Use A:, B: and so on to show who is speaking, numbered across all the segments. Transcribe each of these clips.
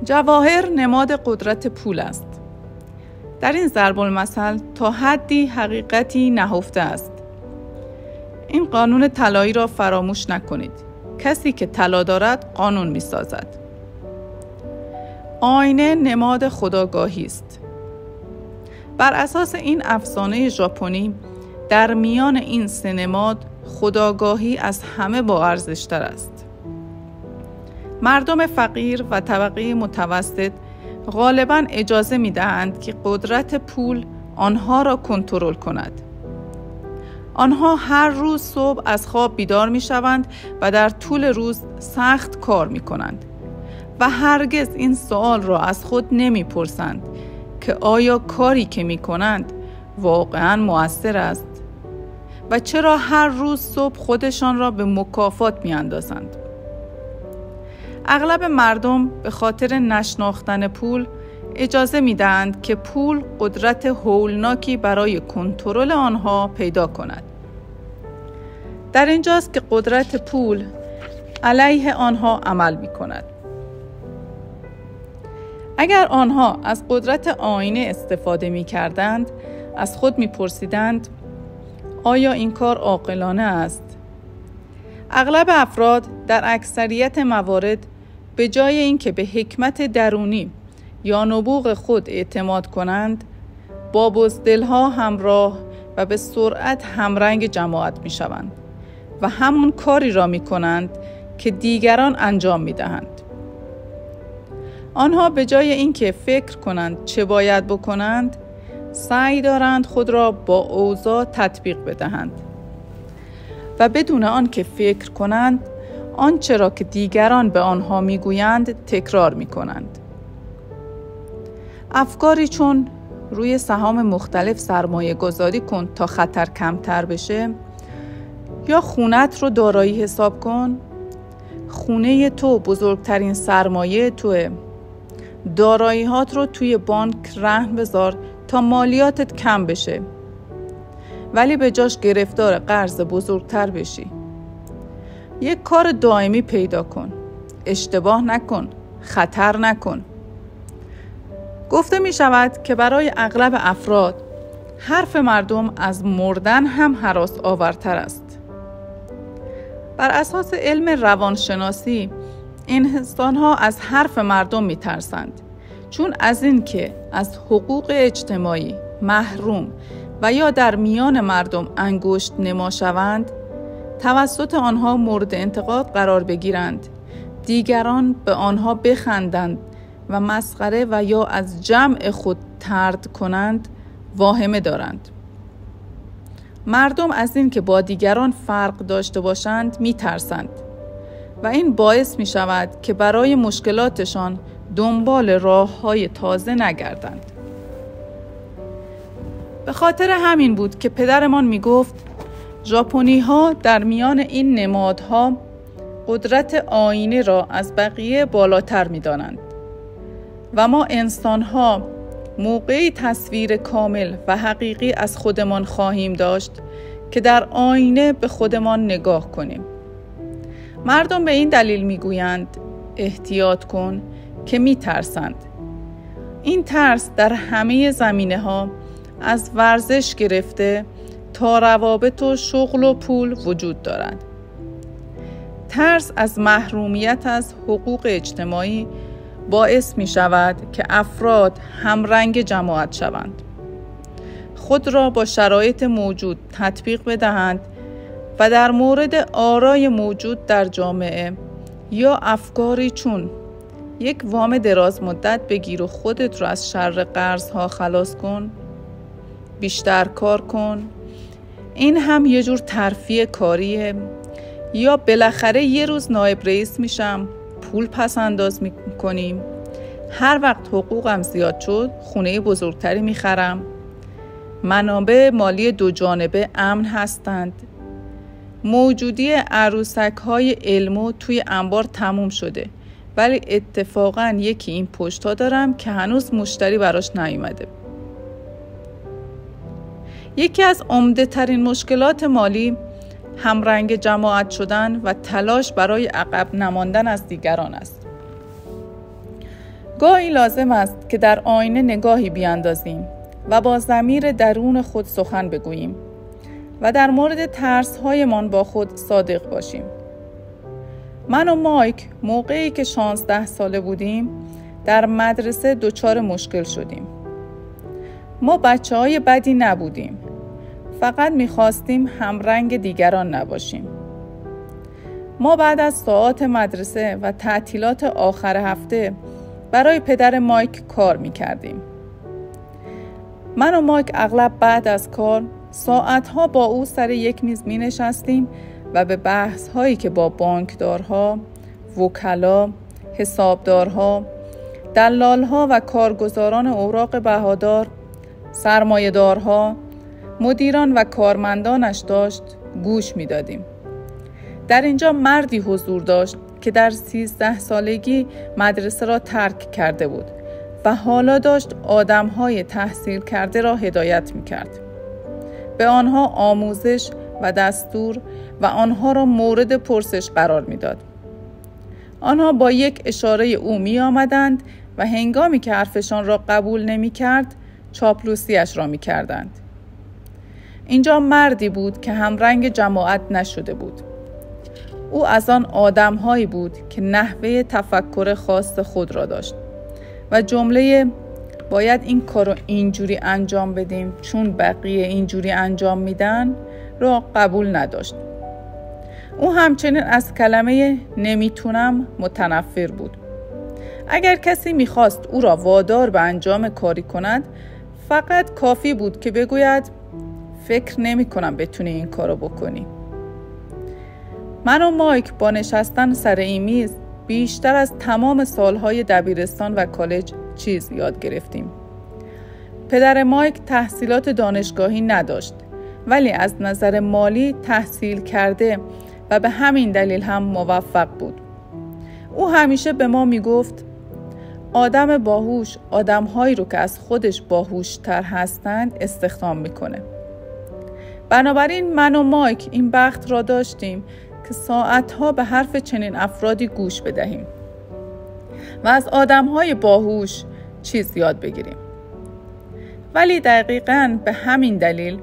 A: جواهر نماد قدرت پول است. در این ضرب المثل تا حدی حقیقتی نهفته است. این قانون طلایی را فراموش نکنید. کسی که طلا دارد قانون می سازد. آینه نماد خودآگاهی است. بر اساس این افسانه ژاپنی در میان این سه نماد خودآگاهی از همه با ارزش‌تر است. مردم فقیر و طبقه متوسط غالباً اجازه می‌دهند که قدرت پول آنها را کنترل کند. آنها هر روز صبح از خواب بیدار می‌شوند و در طول روز سخت کار می‌کنند و هرگز این سوال را از خود نمی‌پرسند که آیا کاری که می‌کنند واقعاً مؤثر است و چرا هر روز صبح خودشان را به مکافات می‌اندازند. اغلب مردم به خاطر نشناختن پول اجازه می‌دهند که پول قدرت هولناکی برای کنترل آنها پیدا کند. در اینجاست که قدرت پول علیه آنها عمل می‌کند. اگر آنها از قدرت آینه استفاده می‌کردند، از خود می‌پرسیدند آیا این کار عاقلانه است؟ اغلب افراد در اکثریت موارد به جای اینکه به حکمت درونی یا نبوغ خود اعتماد کنند، با بزدل‌ها همراه و به سرعت همرنگ جماعت می‌شوند و همون کاری را می‌کنند که دیگران انجام می‌دهند. آنها به جای اینکه فکر کنند چه باید بکنند، سعی دارند خود را با اوضاع تطبیق بدهند و بدون آنکه فکر کنند آنچه را که دیگران به آنها میگویند تکرار میکنند. افکاری چون روی سهام مختلف سرمایه گذاری کن تا خطر کمتر بشه، یا خونت رو دارایی حساب کن، خونه تو بزرگترین سرمایه توه، دارایی‌هات رو توی بانک رهن بذار تا مالیاتت کم بشه ولی به جاش گرفتار قرض بزرگتر بشی. یک کار دائمی پیدا کن، اشتباه نکن، خطر نکن. گفته می شود که برای اغلب افراد حرف مردم از مردن هم هراس آورتر است. بر اساس علم روانشناسی این انسان‌ها از حرف مردم می ترسند، چون از این که از حقوق اجتماعی محروم و یا در میان مردم انگشت نما شوند، توسط آنها مورد انتقاد قرار بگیرند، دیگران به آنها بخندند و مسخره و یا از جمع خود طرد کنند واهمه دارند. مردم از این که با دیگران فرق داشته باشند می ترسند و این باعث می شود که برای مشکلاتشان دنبال راه‌های تازه نگردند. به خاطر همین بود که پدرمان می گفت ژاپنی‌ها در میان این نمادها قدرت آینه را از بقیه بالاتر می دانند و ما انسان‌ها موقعی تصویر کامل و حقیقی از خودمان خواهیم داشت که در آینه به خودمان نگاه کنیم. مردم به این دلیل میگویند احتیاط کن که میترسند. این ترس در همه زمینه‌ها از ورزش گرفته تا روابط و شغل و پول وجود دارد. ترس از محرومیت از حقوق اجتماعی باعث می شود که افراد همرنگ جماعت شوند، خود را با شرایط موجود تطبیق بدهند و در مورد آرای موجود در جامعه یا افکاری چون یک وام دراز مدت بگیر و خودت را از شر قرضها خلاص کن، بیشتر کار کن، این هم یه جور ترفیع کاریه، یا بالاخره یه روز نایب رئیس میشم، پول پس انداز میکنیم، هر وقت حقوقم زیاد شد خونه بزرگتری میخرم، منابع مالی دو جانبه امن هستند، موجودی عروسک‌های علمو توی انبار تموم شده ولی اتفاقاً یکی این پشتا دارم که هنوز مشتری براش نیومده. یکی از عمده ترین مشکلات مالی همرنگ جماعت شدن و تلاش برای عقب نماندن از دیگران است. گاهی لازم است که در آینه نگاهی بیاندازیم و با ضمیر درون خود سخن بگوییم و در مورد ترس‌هایمان با خود صادق باشیم. من و مایک موقعی که 16 ساله بودیم در مدرسه دچار مشکل شدیم. ما بچه‌های بدی نبودیم. فقط می‌خواستیم همرنگ دیگران نباشیم. ما بعد از ساعات مدرسه و تعطیلات آخر هفته برای پدر مایک کار می‌کردیم. من و مایک اغلب بعد از کار ساعتها با او سر یک میز می‌نشستیم و به بحث‌هایی که با بانکدارها، وکلا، حسابدارها، دلالها و کارگزاران اوراق بهادار، سرمایه‌دارها، مدیران و کارمندانش داشت گوش می‌دادیم. در اینجا مردی حضور داشت که در 13 سالگی مدرسه را ترک کرده بود و حالا داشت آدم‌های تحصیل کرده را هدایت می‌کرد. به آنها آموزش و دستور و آنها را مورد پرسش قرار می‌داد. آنها با یک اشاره او می‌آمدند و هنگامی که حرفشان را قبول نمی‌کرد، چاپلوسیش را می‌کردند. اینجا مردی بود که همرنگ جماعت نشده بود. او از آن آدم‌هایی بود که نحوه تفکر خاص خود را داشت و جمله باید این کارو اینجوری انجام بدیم چون بقیه اینجوری انجام میدن را قبول نداشت. او همچنین از کلمه نمیتونم متنفر بود. اگر کسی میخواست او را وادار به انجام کاری کند، فقط کافی بود که بگوید فکر نمی کنم بتونی این کارو بکنی. من و مایک با نشستن سر این میز بیشتر از تمام سالهای دبیرستان و کالج چیز یاد گرفتیم. پدر مایک تحصیلات دانشگاهی نداشت، ولی از نظر مالی تحصیل کرده و به همین دلیل هم موفق بود. او همیشه به ما میگفت آدم باهوش آدم‌هایی رو که از خودش باهوش‌تر هستند استخدام میکنه. بنابراین من و مایک این بخت را داشتیم که ساعتها به حرف چنین افرادی گوش بدهیم و از آدم‌های باهوش چیز یاد بگیریم. ولی دقیقاً به همین دلیل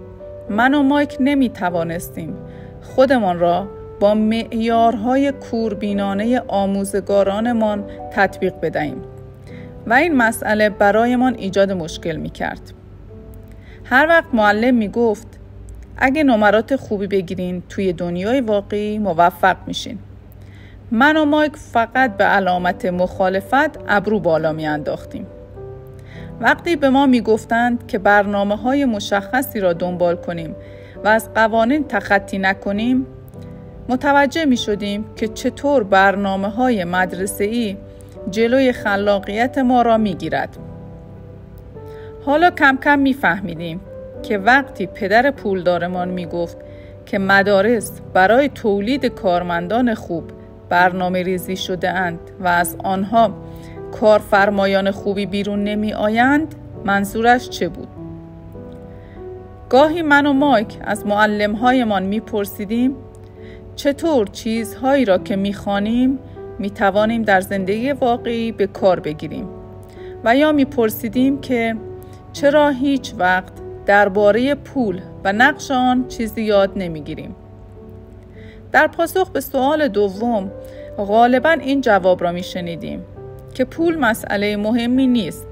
A: من و مایک نمی‌توانستیم خودمان را با معیارهای کوربینانه آموزگارانمان تطبیق بدهیم و این مسئله برایمان ایجاد مشکل می‌کرد. هر وقت معلم می‌گفت اگه نمرات خوبی بگیرین توی دنیای واقعی موفق میشین، من و مایک فقط به علامت مخالفت ابرو بالا میانداختیم. وقتی به ما میگفتند که برنامه‌های مشخصی را دنبال کنیم و از قوانین تخطی نکنیم، متوجه میشدیم که چطور برنامه‌های مدرسه‌ای جلوی خلاقیت ما را میگیرد. حالا کم کم میفهمیدیم که وقتی پدر پولدارمان میگفت که مدارس برای تولید کارمندان خوب برنامه ریزی شده اند و از آنها کارفرمایان خوبی بیرون نمی آیند، منظورش چه بود؟ گاهی من و مایک از معلم‌هایمان میپرسیدیم چطور چیزهایی را که میخوانیم میتوانیم در زندگی واقعی به کار بگیریم و یا میپرسیدیم که چرا هیچ وقت درباره پول و نقش آن چیزی یاد نمیگیریم. در پاسخ به سوال دوم غالباً این جواب را میشنیدیم که پول مسئله مهمی نیست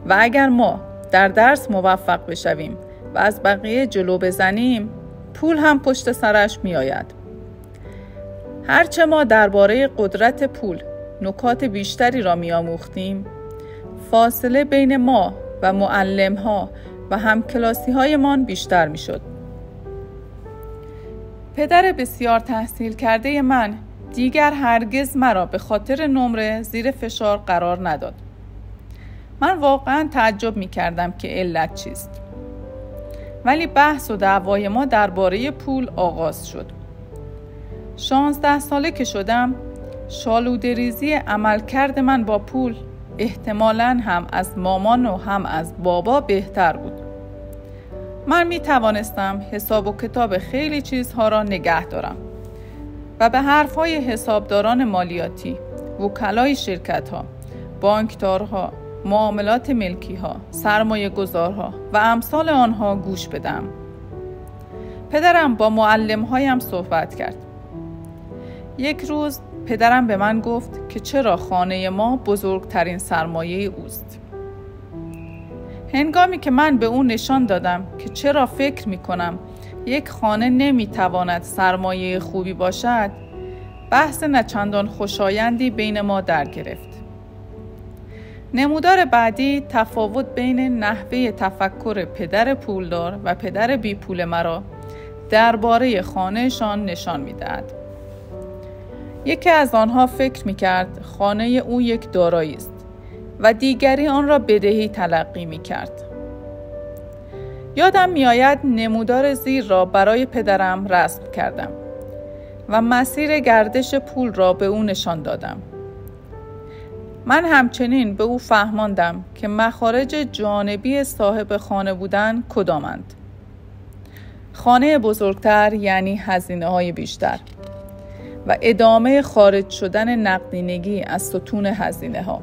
A: و اگر ما در درس موفق بشویم و از بقیه جلو بزنیم، پول هم پشت سرش میآید. هرچه ما درباره قدرت پول نکات بیشتری را میآموختیم، فاصله بین ما و معلم‌ها و همکلاسی‌هایمان بیشتر میشد. پدر بسیار تحصیل کرده من دیگر هرگز مرا به خاطر نمره زیر فشار قرار نداد. من واقعا تعجب می‌کردم که علت چیست. ولی بحث و دعوای ما درباره پول آغاز شد. 16 ساله که شدم، شالوده‌ریزی عملکرد من با پول احتمالاً هم از مامان و هم از بابا بهتر بود. من می توانستم حساب و کتاب خیلی چیزها را نگه دارم و به حرفهای حسابداران مالیاتی، وکلای شرکت‌ها بانکدارها، معاملات ملکی‌ها، سرمایه‌گذارها و امثال آنها گوش بدم. پدرم با معلم‌هایم صحبت کرد. یک روز پدرم به من گفت که چرا خانه ما بزرگترین سرمایه اوست. هنگامی که من به او نشان دادم که چرا فکر می‌کنم یک خانه نمی‌تواند سرمایه خوبی باشد، بحث نچندان خوشایندی بین ما در گرفت. نمودار بعدی تفاوت بین نحوه تفکر پدر پولدار و پدر بی پول مرا درباره خانه‌شان نشان می‌دهد. یکی از آنها فکر می‌کرد خانه او یک دارایی است و دیگری آن را بدهی تلقی می‌کرد. یادم می‌آید نمودار زیر را برای پدرم رسم کردم و مسیر گردش پول را به او نشان دادم. من همچنین به او فهماندم که مخارج جانبی صاحب خانه بودن کدامند. خانه بزرگتر یعنی هزینه‌های بیشتر و ادامه خارج شدن نقدینگی از ستون هزینه‌ها.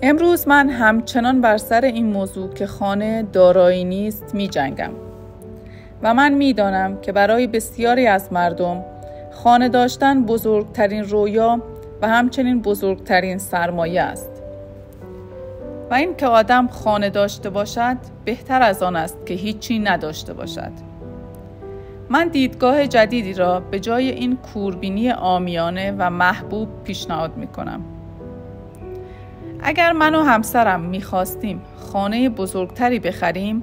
A: امروز من همچنان بر سر این موضوع که خانه دارایی نیست می جنگم و من می دانم که برای بسیاری از مردم خانه داشتن بزرگترین رویا و همچنین بزرگترین سرمایه است و این که آدم خانه داشته باشد بهتر از آن است که هیچی نداشته باشد. من دیدگاه جدیدی را به جای این کوربینی عامیانه و محبوب پیشنهاد می کنم. اگر من و همسرم می خواستیم خانه بزرگتری بخریم،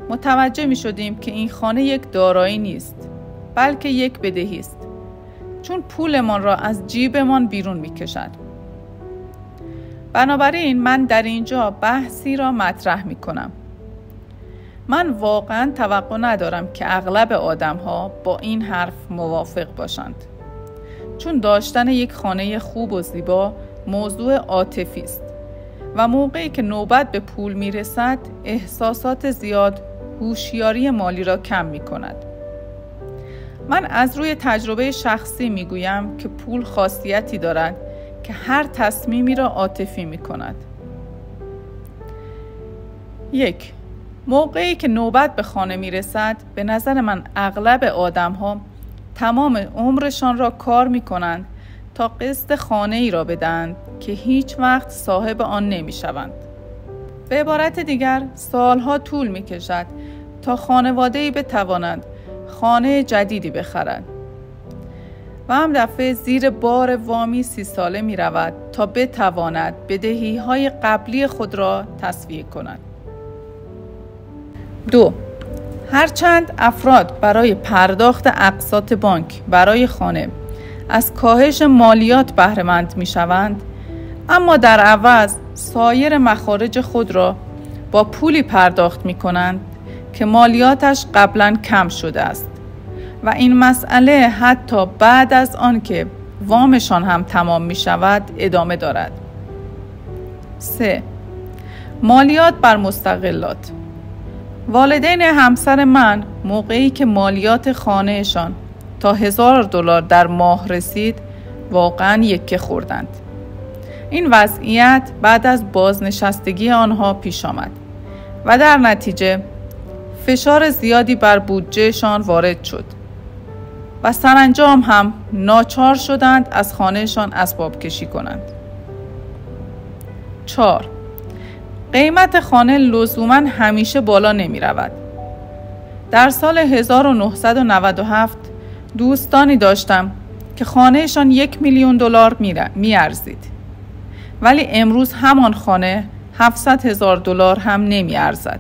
A: متوجه می شدیم که این خانه یک دارایی نیست، بلکه یک بدهی است، چون پولمان را از جیبمان بیرون می کشد. بنابراین من در اینجا بحثی را مطرح می کنم. من واقعا توقع ندارم که اغلب آدم‌ها با این حرف موافق باشند، چون داشتن یک خانه خوب و زیبا موضوع عاطفی است و موقعی که نوبت به پول میرسد احساسات زیاد هوشیاری مالی را کم می کند. من از روی تجربه شخصی می گویم که پول خاصیتی دارد که هر تصمیمی را عاطفی می کند. 1. موقعی که نوبت به خانه می رسد، به نظر من اغلب آدم ها تمام عمرشان را کار می کنند تا قسط خانه ای را بدهند که هیچ وقت صاحب آن نمی شوند. به عبارت دیگر سالها طول می کشد تا خانواده‌ای بتوانند خانه جدیدی بخرند و هم دفعه زیر بار وامی 30 ساله می رود تا بتواند بدهی‌های قبلی خود را تسویه کند. 2. هرچند افراد برای پرداخت اقساط بانک برای خانه از کاهش مالیات بهره‌مند می‌شوند، اما در عوض سایر مخارج خود را با پولی پرداخت می‌کنند که مالیاتش قبلاً کم شده است و این مسئله حتی بعد از آن که وامشان هم تمام می‌شود ادامه دارد. 3. مالیات بر مستغلات. والدین همسر من موقعی که مالیات خانهشان تا $1000 در ماه رسید واقعاً یکه خوردند. این وضعیت بعد از بازنشستگی آنها پیش آمد و در نتیجه فشار زیادی بر بودجهشان وارد شد و سرانجام هم ناچار شدند از خانهشان اسباب کشی کنند. 4. قیمت خانه لزوماً همیشه بالا نمی رود. در سال 1997 دوستانی داشتم که خانهشان $1,000,000 می ارزید، ولی امروز همان خانه $700,000 هم نمی ارزد.